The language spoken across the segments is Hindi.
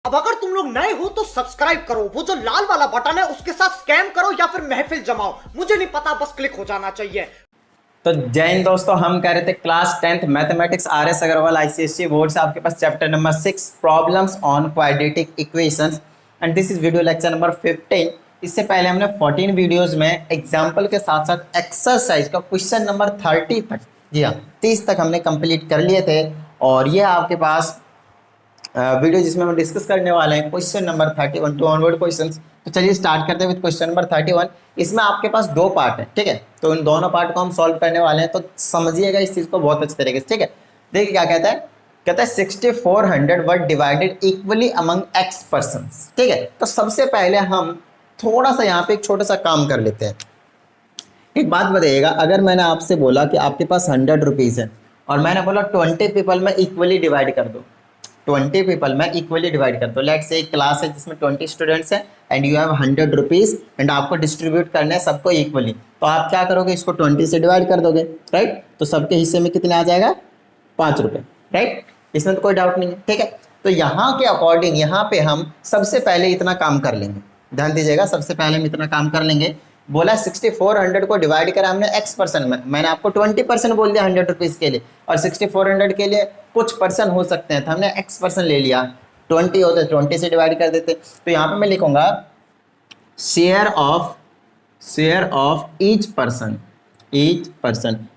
अब अगर तुम लोग नए हो तो सब्सक्राइब करो, वो जो लाल वाला बटन है उसके साथ स्कैम करो या फिर महफिल जमाओ, मुझे नहीं पता, बस क्लिक हो जाना चाहिए। तो जय हिंद दोस्तों, हम कह रहे थे class 10th mathematics RS Agarwal ICSE board से आपके पास chapter number 6 problems on quadratic equations and this is video lecture number 15। इससे पहले हमने 14 वीडियोस में एग्जाम्पल के साथ साथ एक्सरसाइज का क्वेश्चन नंबर 30 तक, जी हाँ 30 तक हमने कंप्लीट कर लिए थे। और ये आपके पास वीडियो जिसमें हम डिस्कस करने वाले हैं question number 31 to onward questions. तो चलिए स्टार्ट करते हैं विद क्वेश्चन नंबर 31। इसमें आपके पास दो पार्ट है, ठीक है, तो इन दोनों पार्ट को हम सॉल्व करने वाले हैं, तो समझिएगा इस चीज को बहुत अच्छे तरीके से, ठीक है। देखिए क्या कहता है, कहता है 6400 were divided equally among x persons, ठीक है। तो सबसे पहले हम थोड़ा सा यहाँ पे एक छोटा सा काम कर लेते हैं। एक बात बताइएगा, अगर मैंने आपसे बोला कि आपके पास 100 रुपीज़ है और मैंने बोला 20 पीपल में इक्वली डिवाइड कर दो, 20 पीपल में इक्वली डिवाइड कर दो। लेट्स से एक क्लास है जिसमें 20 स्टूडेंट्स हैं and you have 100 rupees and आपको डिस्ट्रीब्यूट करना है सबको इक्वली, तो आप क्या करोगे, इसको 20 से डिवाइड कर दोगे, राइट। तो सबके हिस्से में कितने आ जाएगा, 5 रुपये, राइट। इसमें तो कोई डाउट नहीं है, ठीक है। तो यहाँ के अकॉर्डिंग यहाँ पे हम सबसे पहले इतना काम कर लेंगे, ध्यान दीजिएगा, सबसे पहले हम इतना काम कर लेंगे। बोला 6400 को डिवाइड करा हमने एक्स परसेंट में, मैंने आपको 20% बोल दिया 100 रुपीज़ के लिए, और 6400 के लिए कुछ परसेंट हो सकते हैं, तो हमने एक्स परसेंट ले लिया, 20 होते 20 से डिवाइड कर देते। तो यहाँ पे मैं लिखूंगा शेयर ऑफ ईच पर्सन,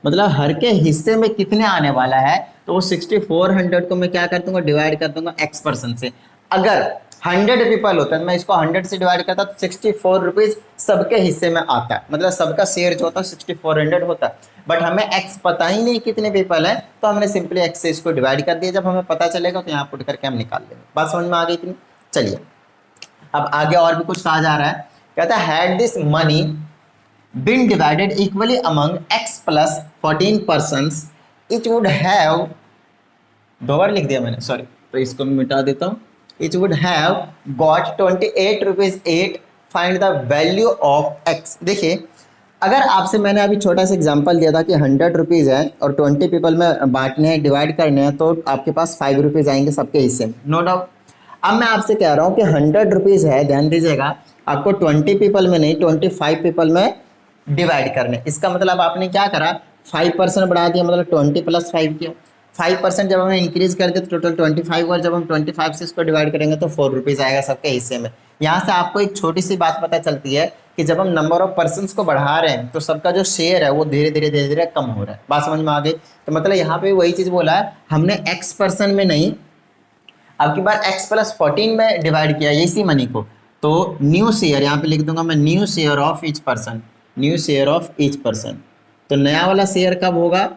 मतलब हर के हिस्से में कितने आने वाला है, तो वो 6400 को मैं क्या कर दूंगा, डिवाइड कर दूंगा एक्स परसेंट से। अगर 100 पीपल होता है, मैं इसको 100 से डिवाइड करता तो 64 रुपीज़ सबके हिस्से में आता है, मतलब सबका शेयर जो होता है 6400 होता है। बट हमें एक्स पता ही नहीं कितने पीपल हैं, तो हमने सिंपली एक्स से इसको डिवाइड कर दिया। जब हमें पता चलेगा तो यहाँ पुट करके हम निकाल लेंगे। बात समझ में आ गई इतनी। चलिए अब आगे और भी कुछ कहा जा रहा है, कहता है had this money been divided equally among x plus 14 persons it would have, दो बार लिख दिया मैंने, सॉरी, तो इसको मैं मिटा देता हूँ। It would have got 28 rupees 8, find the value of x। देखिए, अगर आपसे मैंने अभी छोटा सा एग्जांपल दिया था कि 100 रुपीज़ है और 20 पीपल में बांटने हैं, डिवाइड करने हैं, तो आपके पास 5 रुपीज़ आएंगे सबके हिस्से में, नो डाउट। अब मैं आपसे कह रहा हूँ कि 100 रुपीज़ है, ध्यान दीजिएगा, आपको 20 पीपल में नहीं 25 पीपल में डिवाइड करने। इसका मतलब आपने क्या करा, 5% बढ़ा दिया, मतलब 20 प्लस 5 किया। 5% जब हमें इंक्रीज कर दिया तो टोटल 25, और जब हम 25 से इसको डिवाइड करेंगे तो 4 रुपीज़ आएगा सबके हिस्से में। यहाँ से आपको एक छोटी सी बात पता चलती है कि जब हम नंबर ऑफ पर्सन्स को बढ़ा रहे हैं तो सबका जो शेयर है वो धीरे धीरे कम हो रहा है। बात समझ में आ गई। तो मतलब यहाँ पे वही चीज़ बोला है, हमने एक्स पर्सन में नहीं, अब की बार x प्लस 14 में डिवाइड किया इसी मनी को, तो न्यू शेयर यहाँ पे लिख दूंगा मैं, new share of each person, new share of each person. तो नया वाला शेयर कब होगा,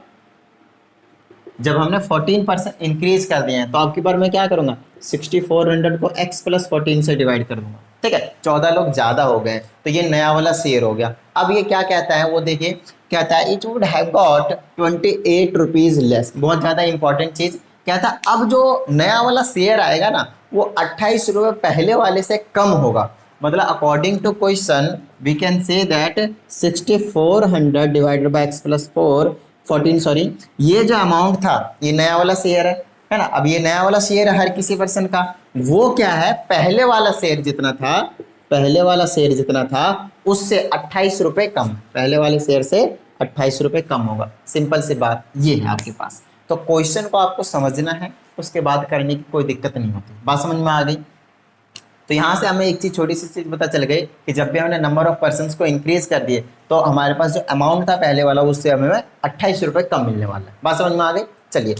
जब हमने 14% इंक्रीज कर दिए हैं। तो आपकी बार मैं क्या करूंगा, 6400 को x प्लस 14 से डिवाइड कर दूंगा, ठीक है। 14 लोग ज़्यादा हो गए तो ये नया वाला शेयर हो गया। अब ये क्या कहता है, वो देखिए कहता है it would have got 28 rupees less. बहुत ज़्यादा इंपॉर्टेंट चीज़ कहता है, अब जो नया वाला शेयर आएगा ना वो 28 रुपये पहले वाले से कम होगा। मतलब according to question we can say that 6400 divided by x plus 14, sorry, ये जो अमाउंट था ये नया वाला शेयर है ना। अब ये नया वाला शेयर है हर किसी पर्सन का, वो क्या है, पहले वाला शेयर जितना था, पहले वाला शेयर जितना था उससे 28 रुपये कम, पहले वाले शेयर से 28 रुपये कम होगा। सिंपल सी बात ये है आपके पास। तो क्वेश्चन को आपको समझना है, उसके बाद करने की कोई दिक्कत नहीं होती। बात समझ में आ गई। तो यहाँ से हमें एक चीज़, छोटी सी चीज़ पता चल गई कि जब भी हमने नंबर ऑफ पर्सन्स को इंक्रीज कर दिए तो हमारे पास जो अमाउंट था पहले वाला उससे हमें 28 रुपये कम मिलने वाला है। बात समझ में आ गई। चलिए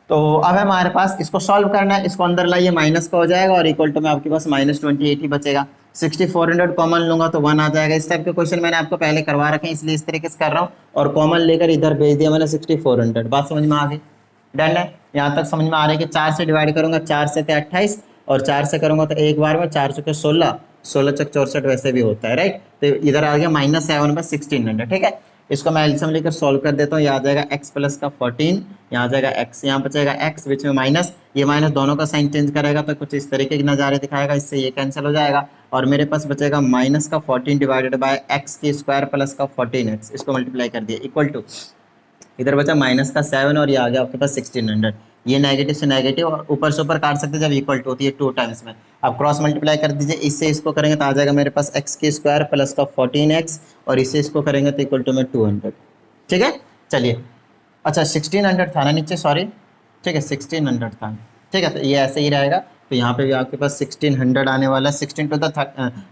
तो अब हमारे पास इसको सॉल्व करना है, इसको अंदर लाइए, माइनस का हो जाएगा और इक्वल टू में आपके पास -28 ही बचेगा। 6400 कॉमन लूंगा तो 1 आ जाएगा। इस टाइप के क्वेश्चन मैंने आपको पहले करवा रखे हैं, इसलिए इस तरीके से कर रहा हूँ, और कॉमन लेकर इधर भेज दिया मैंने 6400। बात समझ में आ गई, डन है। यहाँ तक समझ में आ रहा है कि 4 से डिवाइड करूंगा, 4 से 28 और 4 से करूंगा तो एक बार में 4 चुके 16, 16 चक 64 वैसे भी होता है, राइट। तो इधर आ गया -7 पर 1600, ठीक है। इसको मैं एलसीएम लेकर सॉल्व कर देता हूँ। यहाँ आ जाएगा x प्लस का 14, यहाँ आ जाएगा x, यहाँ बचेगा x, बीच में माइनस, ये माइनस दोनों का साइन चेंज करेगा तो कुछ इस तरीके के नज़ारे दिखाएगा, इससे ये कैंसिल हो जाएगा और मेरे पास बचेगा माइनस का 14 डिवाइडेड बाय x की स्क्वायर प्लस का 14x, इसको मल्टीप्लाई कर दिया इक्वल टू, इधर बचा माइनस का 7 और ये आ गया आपके पास 1600। ये नेगेटिव से नेगेटिव और ऊपर से ऊपर काट सकते हैं जब इक्वल टू होती है 2 टाइम्स में। अब क्रॉस मल्टीप्लाई कर दीजिए, इससे इसको करेंगे तो आ जाएगा मेरे पास एक्स की स्क्वायर प्लस का 14x और इससे इसको करेंगे तो इक्वल टू में 200। ठीक है चलिए, अच्छा 1600 था ना नीचे, सॉरी, ठीक है 1600 था, ठीक है। तो ये ऐसे ही रहेगा, तो यहाँ पे भी आपके पास 1600 आने वाला है, 16 टू द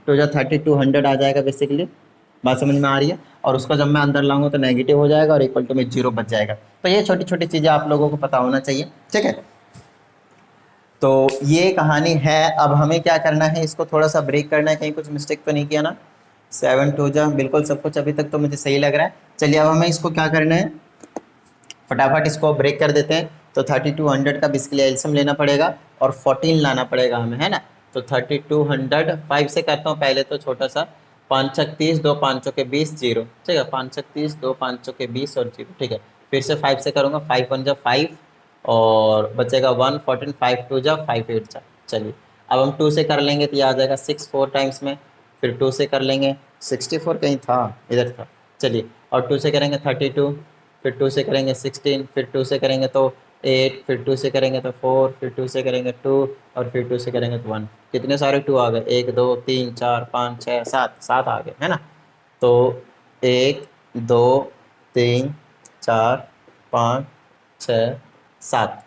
3200 आ जाएगा बेसिकली। बात समझ में आ रही है? और उसको जब मैं अंदर लाऊंगा तो नेगेटिव हो जाएगा और इक्वल टू में 0 बच जाएगा। तो ये छोटी छोटी चीज़ें आप लोगों को पता होना चाहिए, ठीक है। तो ये कहानी है। अब हमें क्या करना है, इसको थोड़ा सा ब्रेक करना है, कहीं कुछ मिस्टेक तो नहीं किया ना। 7 2 जा, बिल्कुल सब कुछ अभी तक तो मुझे सही लग रहा है। चलिए अब हमें इसको क्या करना है, फटाफट इसको ब्रेक कर देते हैं। तो 3200 का बेसिकली एलसीएम लेना पड़ेगा और 14 लाना पड़ेगा हमें, है ना। तो 3200 5 से करता हूँ पहले, तो छोटा सा 5 छक 30, 2 5 के 20 0, ठीक है। 5 छक 30, 2 5 के 20 और 0, ठीक है। फिर से 5 से करूँगा, 5 1 जा 5 और बचेगा 1 14, 5 2 जा 5 8 जा। चलिए अब हम 2 से कर लेंगे तो ये आ जाएगा 6 4 टाइम्स में। फिर 2 से कर लेंगे, 64 कहीं था, इधर था। चलिए और 2 से करेंगे 32, फिर 2 से करेंगे 16, फिर 2 से करेंगे तो 8, फिर 2 से करेंगे तो 4, फिर 2 से करेंगे 2 और फिर 2 से करेंगे तो 1। कितने सारे 2 आ गए, 1 2 3 4 5 6 7, 7 आ गए, है ना। तो 1 2 3 4 5 6 7,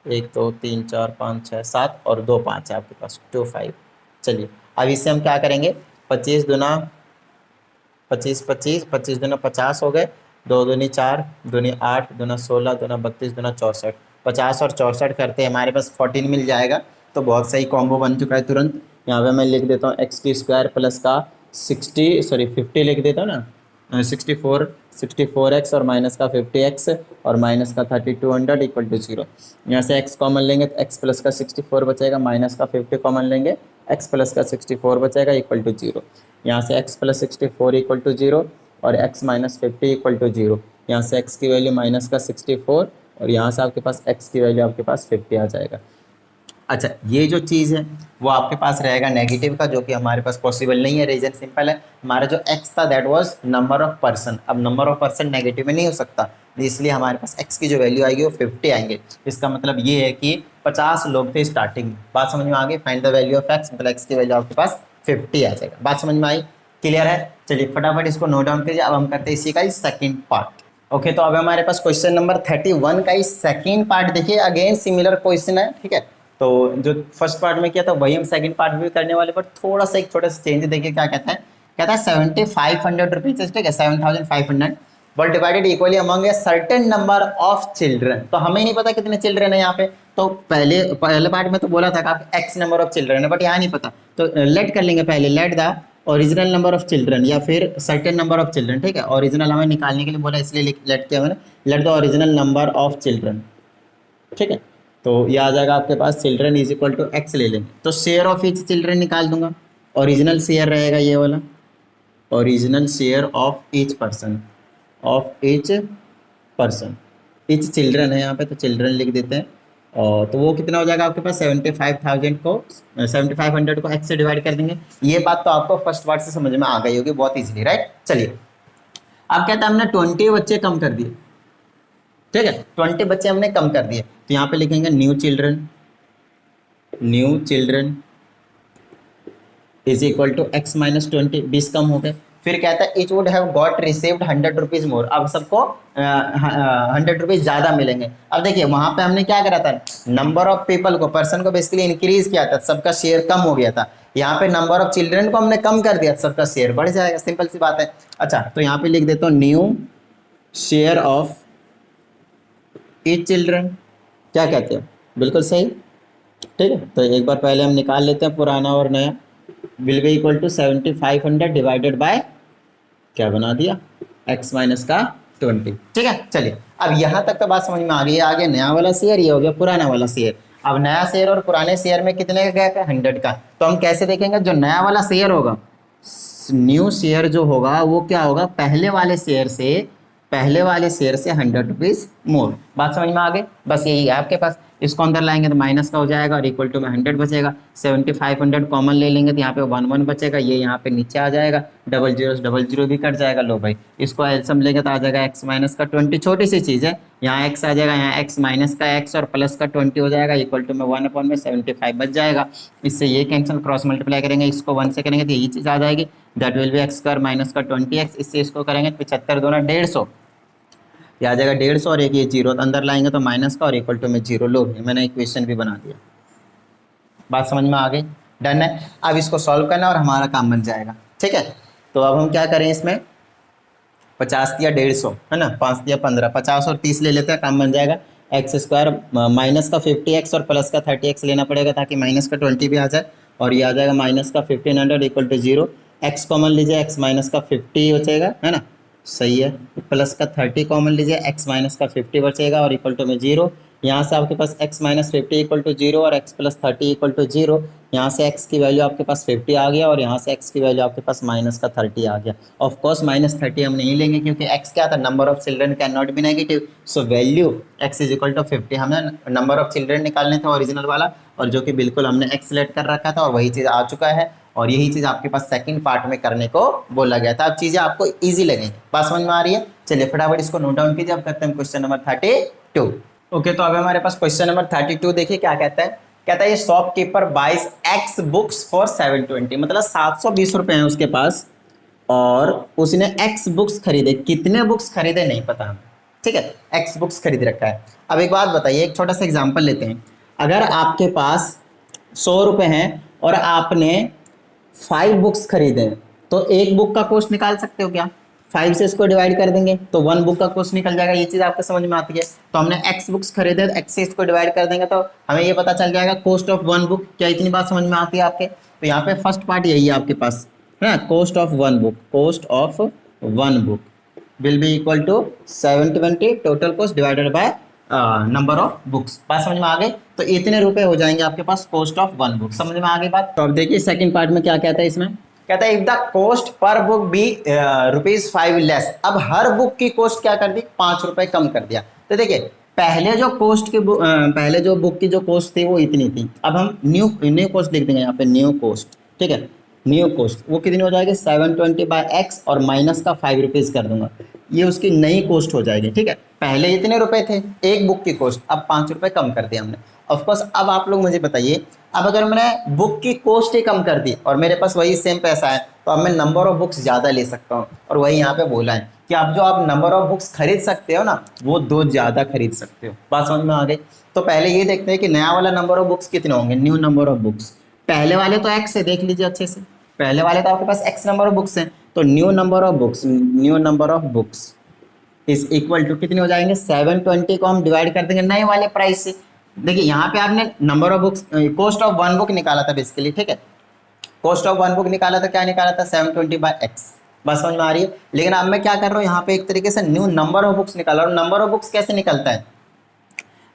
1 2 3 4 5 6 7 और 2 5 है आपके पास, 2 5। चलिए अब इससे हम क्या करेंगे, 25 दुना 25 25, 25 दुना 50 हो गए, 2 दूनी 4, दूनी 8, दूना 16, दूना 32, दूना 64। 50 और 64 करते हैं, हमारे पास 14 मिल जाएगा। तो बहुत सही कॉम्बो बन चुका है तुरंत। यहाँ पे मैं लिख देता हूँ एक्स की स्क्वायर प्लस का 50 लिख देता हूँ ना, 64x और माइनस का 50x और माइनस का 3200 इक्वल टू 0। यहाँ से x कॉमन लेंगे तो x प्लस का 64 बचेगा, माइनस का 50 कॉमन लेंगे, x प्लस का 64 बचेगा इक्वल टू 0। यहाँ से x प्लस 64 इक्वल टू 0 और x माइनस 50 इक्वल टू 0। यहाँ से x की वैल्यू माइनस का 64 और यहाँ से आपके पास x की वैल्यू आपके पास 50 आ जाएगा। अच्छा ये जो चीज़ है वो आपके पास रहेगा नेगेटिव का, जो कि हमारे पास पॉसिबल नहीं है। रीजन सिंपल है, हमारा जो x था that was number of person. अब नंबर ऑफ पर्सन नेगेटिव में नहीं हो सकता, इसलिए हमारे पास x की जो वैल्यू आएगी वो 50 आएंगे। इसका मतलब ये है कि 50 लोग थे स्टार्टिंग में। बात समझ में आ गई? Find the value of x, मतलब x की वैल्यू आपके पास 50 आ जाएगा। बात समझ में आई? क्लियर है? चलिए फटाफट इसको नोट डाउन कीजिए। अब हम करते हैं इसी का सेकेंड पार्ट। ओके तो अब हमारे पास क्वेश्चन नंबर 31 का सेकेंड पार्ट देखिए। अगेन सिमिलर क्वेश्चन है, ठीक है। तो जो फर्स्ट पार्ट में किया था वही हम सेकंड पार्ट में भी करने वाले, पर थोड़ा सा एक छोटा सा चेंज देखिए क्या कहता है। कहता है 7500 रुपीज, ठीक है, 7500 but divided equally among a certain number of children. तो हमें नहीं पता कितने चिल्ड्रन है यहाँ पे। तो पहले पार्ट में तो बोला था कि एक्स नंबर ऑफ चिल्ड्रन है, बट यहाँ नहीं पता। तो लेट कर लेंगे पहले, late the original number of children या फिर सर्टेन नंबर ऑफ चिल्ड्रन, ठीक है। ओरिजिनल हमें निकालने के लिए बोला, इसलिए लेट किया मैंने, let the original number of children, ठीक है। तो ये आ जाएगा आपके पास children is equal to x ले लेंगे, तो शेयर ऑफ ईच चिल्ड्रन निकाल दूंगा। ओरिजिनल शेयर रहेगा ये वाला, original share of each person, of each person, each children है यहाँ पे, तो चिल्ड्रन लिख देते हैं। और तो वो कितना हो जाएगा आपके पास, 7500 को एक्स से डिवाइड कर देंगे। ये बात तो आपको फर्स्ट पार्ट से समझ में आ गई होगी बहुत इजीली, राइट। चलिए अब कहता है हमने 20 बच्चे कम कर दिए, ठीक है, 20 बच्चे हमने कम कर दिए। तो यहाँ पे लिखेंगे new children, new children is equal to x minus 20, 20 कम हो गए। फिर कहता है each would have got received 100 rupees more, अब सबको 100 रुपीज ज़्यादा मिलेंगे। अब देखिए वहाँ पे हमने क्या करा था, नंबर ऑफ पीपल को, पर्सन को बेसिकली इंक्रीज किया था, सबका शेयर कम हो गया था। यहाँ पे नंबर ऑफ चिल्ड्रन को हमने कम कर दिया, सबका शेयर बढ़ जाएगा, सिंपल सी बात है। अच्छा तो यहाँ पे लिख देता हूँ new share of each children, क्या कहते हैं, बिल्कुल सही, ठीक है। तो एक बार पहले हम निकाल लेते हैं पुराना और नया। Will be equal to 7500 divided by क्या बना दिया, x माइनस का 20, ठीक है। चलिए अब यहाँ तक तो बात समझ में आ गई है। आगे नया वाला शेयर, ये हो गया पुराना वाला शेयर। अब नया शेयर और पुराने शेयर में कितने का गैप है, 100 का। तो हम कैसे देखेंगे, जो नया वाला शेयर होगा, न्यू शेयर जो होगा वो क्या होगा, पहले वाले शेयर से 100 रुपीज़ मोर। बात समझ में आ गई, बस यही है आपके पास। इसको अंदर लाएंगे तो माइनस का हो जाएगा और इक्वल टू में 100 बचेगा। 75 100 कॉमन ले लेंगे तो यहाँ पे 1 1 बचेगा, ये यहाँ पे नीचे आ जाएगा, डबल जीरो भी कट जाएगा। लो भाई इसको एलसीएम लेंगे तो आ जाएगा x माइनस का 20, छोटी सी चीज़ है, यहाँ x आ जाएगा, यहाँ x माइनस का x और प्लस का 20 हो जाएगा, इक्वल टू में 1/75 बच जाएगा। इससे ये कैंसिल, क्रॉस मल्टीप्लाई करेंगे, इसको 1 से करेंगे तो यही चीज़ आ जाएगी, that will be x square minus का 20x। इससे इसको करेंगे 75 दूना 150, ये आ जाएगा 150 और एक ये जीरो अंदर लाएंगे तो माइनस का और इक्वल टू में जीरो। लो मैंने इक्वेशन भी बना दिया, बात समझ में आ गई? डन है। अब इसको सॉल्व करना और हमारा काम बन जाएगा, ठीक है। तो अब हम क्या करें, इसमें 50 दिया 150 है ना, 5 दिया 15, 50 और 30 ले लेते हैं, काम बन जाएगा। एक्स स्क्वायर माइनस का 50x और प्लस का 30x लेना पड़ेगा ताकि माइनस का 20 भी आ जाए, और ये आ जाएगा माइनस का 1500 इक्वल टू 0। एक्स कॉमन लीजिए, x माइनस का 50 बचेगा है ना, सही है। प्लस का 30 कॉमन लीजिए, x माइनस का 50 बचेगा और इक्वल टू में 0। यहाँ से आपके पास x माइनस 50 इक्वल टू 0 और x प्लस 30 इक्वल टू 0। यहाँ से x की वैल्यू आपके पास 50 आ गया और यहाँ से x की वैल्यू आपके पास माइनस का 30 आ गया। ऑफ कोर्स माइनस 30 हम नहीं लेंगे क्योंकि x क्या था, number of children can not be negative, so value x is equal to 50। हमें नंबर ऑफ चिल्ड्रन निकालने थे ओरिजिनल वाला, और जो कि बिल्कुल हमने x सिलेक्ट कर रखा था और वही चीज़ आ चुका है, और यही चीज़ आपके पास सेकंड पार्ट में करने को बोला गया था। अब चीज़ें आपको इजी लगेंगी, बात समझ में आ रही है? चलिए फटाफट इसको नोट डाउन कीजिए। अब करते हैं क्वेश्चन नंबर 32। ओके, तो अब हमारे पास क्वेश्चन नंबर 32 देखिए क्या कहता है। कहता है ये shopkeeper buys x books for 720, मतलब 720 रुपए हैं उसके पास और उसने एक्स बुक्स खरीदे। कितने बुक्स खरीदे नहीं पता हमें, ठीक है, एक्स बुक्स खरीद रखा है। अब एक बात बताइए, एक छोटा सा एग्जाम्पल लेते हैं। अगर आपके पास 100 रुपये हैं और आपने 5 बुक्स खरीदे तो एक बुक का कॉस्ट निकाल सकते हो क्या? 5 से इसको डिवाइड कर देंगे तो 1 बुक का कॉस्ट निकल जाएगा। ये चीज़ आपको समझ में आती है? तो हमने x बुक्स खरीदे तो x से इसको डिवाइड कर देंगे तो हमें ये पता चल जाएगा कॉस्ट ऑफ 1 बुक। क्या इतनी बात समझ में आती है आपके? तो यहाँ पे फर्स्ट पार्ट यही है आपके पास, है ना, cost of 1 book, cost of 1 book will be equal to 720 total cost divided by number of books. बात समझ में आ गई? तो इतने रुपए हो जाएंगे आपके पास कॉस्ट ऑफ 1 बुक। समझ में आ गई बात? तो अब देखिए सेकंड पार्ट में क्या कहता है इसमें। कहता है if the cost per book be ₹5 less. अब हर बुक की कॉस्ट क्या कर दी, 5 रुपए कम कर दिया। तो देखिए पहले जो कॉस्ट की पहले जो बुक की जो कॉस्ट थी वो इतनी थी, अब हम न्यू कॉस्ट लिख देंगे यहाँ पे, न्यू कॉस्ट, ठीक है। न्यू कॉस्ट वो कितनी हो जाएगी, 720 बाय एक्स और माइनस का 5 रुपीज़ कर दूंगा, ये उसकी नई कॉस्ट हो जाएगी, ठीक है। पहले इतने रुपए थे एक बुक की कॉस्ट, अब 5 रुपए कम कर दिया हमने। ऑफकोर्स अब आप लोग मुझे बताइए, अब अगर मैंने बुक की कॉस्ट ही कम कर दी और मेरे पास वही सेम पैसा है तो अब मैं नंबर ऑफ बुक्स ज़्यादा ले सकता हूँ, और वही यहाँ पे बोला है कि आप जो आप नंबर ऑफ बुक्स खरीद सकते हो ना वो 2 ज़्यादा खरीद सकते हो। बात समझ में आ गई? तो पहले ये देखते हैं कि नया वाला नंबर ऑफ बुक्स कितने होंगे, न्यू नंबर ऑफ बुक्स। पहले वाले तो एक्स है, देख लीजिए अच्छे से, पहले वाले तो आपके पास एक्स नंबर ऑफ बुक्स हैं, तो new number of books is equal to कितने हो जाएंगे, 720 को हम डिवाइड कर देंगे नए वाले प्राइस से। देखिए यहाँ पे आपने number of books, cost of 1 book निकाला था बेसिकली, ठीक है, कॉस्ट ऑफ 1 बुक निकाला था, क्या निकाला था, 720 बाय एक्स। बस समझ में आ रही है? लेकिन अब मैं क्या कर रहा हूँ, यहाँ पे एक तरीके से न्यू नंबर ऑफ बुक्स निकाला। और नंबर ऑफ बुक्स कैसे निकलता है,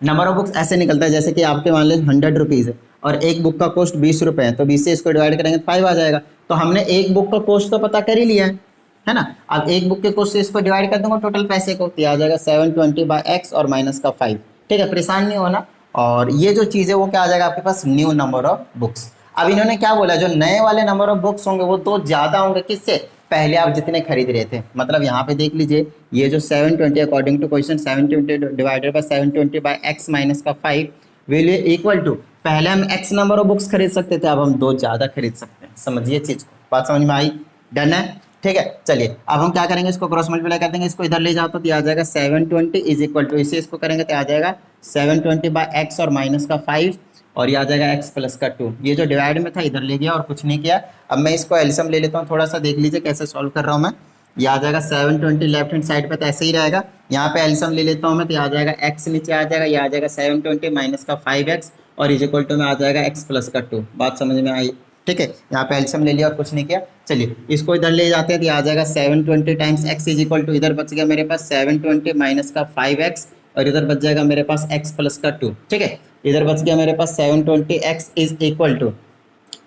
नंबर ऑफ बुक्स ऐसे निकलता है जैसे कि आपके मान लीजिए 100 रुपीज़ है और एक बुक का कॉस्ट 20 रुपये है, तो 20 से इसको डिवाइड करेंगे तो 5 आ जाएगा। तो हमने एक बुक का कॉस्ट तो पता कर ही लिया है ना। अब एक बुक के कॉस्ट से इसको डिवाइड कर दूंगा टोटल पैसे को, तो आ जाएगा 720 बाय एक्स और माइनस का 5, ठीक है, परेशान नहीं होना। और ये जो चीज़ है वो क्या आ जाएगा आपके पास, न्यू नंबर ऑफ बुक्स। अब इन्होंने क्या बोला, जो नए वाले नंबर ऑफ बुक्स होंगे वो 2 ज़्यादा होंगे किससे, पहले आप जितने खरीद रहे थे। मतलब यहाँ पे देख लीजिए ये जो 720 according to question 720 divided by 720 by x minus का 5 विल इक्वल टू, पहले हम एक्स नंबर ऑफ बुक्स खरीद सकते थे, अब हम 2 ज़्यादा खरीद सकते हैं। समझिए चीज़ को, बात समझ में आई? डन है, ठीक है। चलिए अब हम क्या करेंगे, इसको क्रॉस मल्टीप्लाई कर देंगे, इसको इधर ले जाओ तो आ जाएगा 720 इज इक्वल टू, इसे इसको करेंगे तो आ जाएगा 720 बाय एक्स और माइनस का 5 और ये आ जाएगा x प्लस का 2। ये जो डिवाइड में था इधर ले गया और कुछ नहीं किया। अब मैं इसको एलसीएम ले लेता हूँ, थोड़ा सा देख लीजिए कैसे सॉल्व कर रहा हूँ मैं। ये आ जाएगा 720 लेफ्ट हैंड साइड पे तो ऐसे ही रहेगा, यहाँ पे एलसीएम ले लेता हूँ मैं, तो ये आ जाएगा x नीचे आ जाएगा, ये आ जाएगा 720 माइनस का 5x और इज इक्वल टू में आ जाएगा x प्लस का 2। बात समझ में आई? ठीक है, यहाँ पे एलसीएम ले लिया और कुछ नहीं किया। चलिए इसको इधर ले जाते हैं तो आ जाएगा 720 times x is equal to, इधर बच गया मेरे पास 720 माइनस का 5x और इधर बच जाएगा मेरे पास x प्लस का 2, ठीक है। इधर बच गया मेरे पास 720x इज इक्वल टू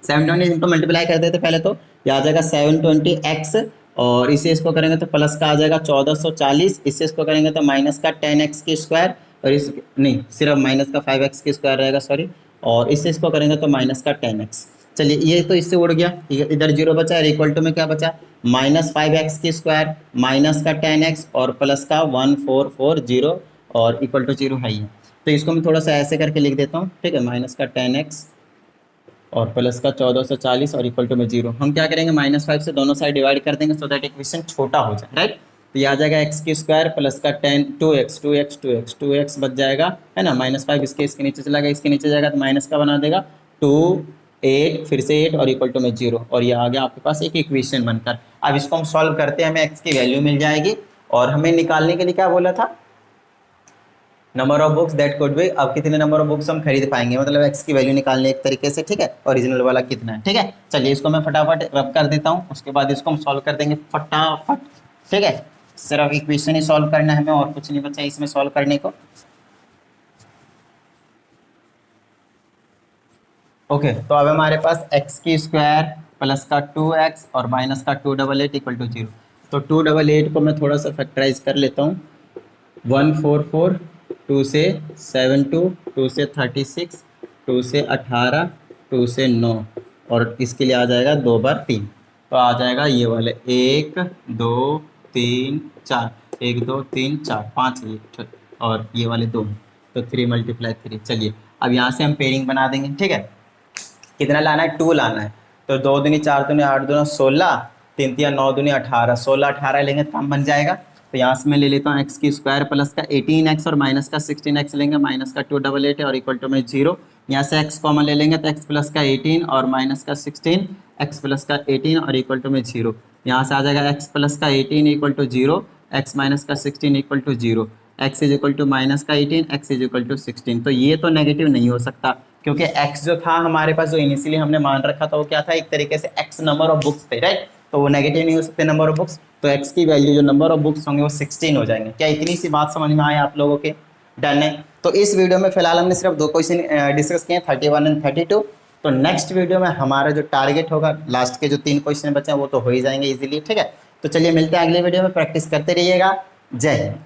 720 इनको मल्टीप्लाई कर देते पहले, तो ये आ जाएगा 720x और इसे इसको करेंगे तो प्लस का आ जाएगा 1440, इससे इसको करेंगे तो माइनस का 10x की स्क्वायर, और इस नहीं, सिर्फ माइनस का 5x की स्क्वायर रहेगा, सॉरी, और इससे इसको करेंगे तो माइनस का 10x। चलिए ये तो इससे उड़ गया, इधर 0 बचा और इक्वल टू में क्या बचा, माइनस 5x की स्क्वायर माइनस का 10x और प्लस का 1440 और इक्वल टू 0 है ही। तो इसको मैं थोड़ा सा ऐसे करके लिख देता हूँ, ठीक है, माइनस का 10x और प्लस का 1440 और इक्वल टू में 0। हम क्या करेंगे, -5 से दोनों साइड डिवाइड कर देंगे सो दैट इक्वेशन छोटा हो जाए, राइट। तो ये आ जाएगा एक्स की स्क्वायर प्लस का 2x बच जाएगा, है ना, -5 इसके नीचे चला गया, इसके नीचे जाएगा तो माइनस का बना देगा 2 8 फिर से 8 और इक्वल टू में 0, और ये आ गया आपके पास एक इक्वेशन बनकर। अब इसको हम सॉल्व करते हैं, हमें एक्स की वैल्यू मिल जाएगी और हमें निकालने के लिए क्या बोला था, number of books that could be. अब कितने नंबर ऑफ बुक्स हम खरीद पाएंगे, मतलब एक्स की वैल्यू निकालने एक तरीके से, ठीक है, ओरिजिनल वाला कितना है, ठीक है। चलिए इसको मैं फटाफट रब कर देता हूँ, उसके बाद इसको हम सॉल्व कर देंगे फटाफट, ठीक है। सिर्फ इक्वेशन ही सॉल्व करना है हमें, और कुछ नहीं बचा इसमें सॉल्व करने को। ओके, तो अब हमारे पास एक्स की स्क्वायर प्लस का 2x और माइनस का 288 इक्वल टू 0। तो 288 को मैं थोड़ा सा फैक्टराइज कर लेता हूँ, 144, 2 से 72, 2 से 36, 2 से 18, 2 से 9 और इसके लिए आ जाएगा 2 बार 3, तो आ जाएगा ये वाले 1 2 3 4, 1 2 3 4 5 ये, और ये वाले 2, तो 3 × 3। चलिए अब यहाँ से हम पेयरिंग बना देंगे, ठीक है। कितना लाना है, 2 लाना है, तो 2 दूनी 4 दूनी 8 दूनी 16, 3 3 9 दूनी 18, 16 18 लेंगे तो काम बन जाएगा। तो यहाँ से मैं ले लेता हूँ एक्स की स्क्वायर प्लस का 18x और माइनस का 16x लेंगे, माइनस का 288 और इक्वल टू में 0। यहाँ से x कॉमन ले लेंगे तो x प्लस का 18 और माइनस का 16, x प्लस का 18 और इक्वल टू में 0। यहाँ से आ जाएगा x प्लस का 18 इक्वल टू 0, x माइनस का 16 equal to 0, x is equal to minus का 18, x इज इक्वल टू 16। तो ये तो नेगेटिव नहीं हो सकता, क्योंकि x जो था हमारे पास, जो इनिशियली हमने मान रखा था वो क्या था, एक तरीके से x नंबर ऑफ बुक्स थे, राइट। तो वो नेगेटिव नहीं हो सकते नंबर ऑफ बुक्स, तो x की वैल्यू जो नंबर ऑफ बुक्स होंगे वो 16 हो जाएंगे। क्या इतनी सी बात समझ में आए आप लोगों के, डन है। तो इस वीडियो में फिलहाल हमने सिर्फ 2 क्वेश्चन डिस्कस किए, 31 एंड 32। तो नेक्स्ट वीडियो में हमारा जो टारगेट होगा, लास्ट के जो 3 क्वेश्चन बचे हैं वो तो हो ही जाएंगे इजीली, ठीक है। तो चलिए मिलते हैं अगले वीडियो में, प्रैक्टिस करते रहिएगा। जय हिंद।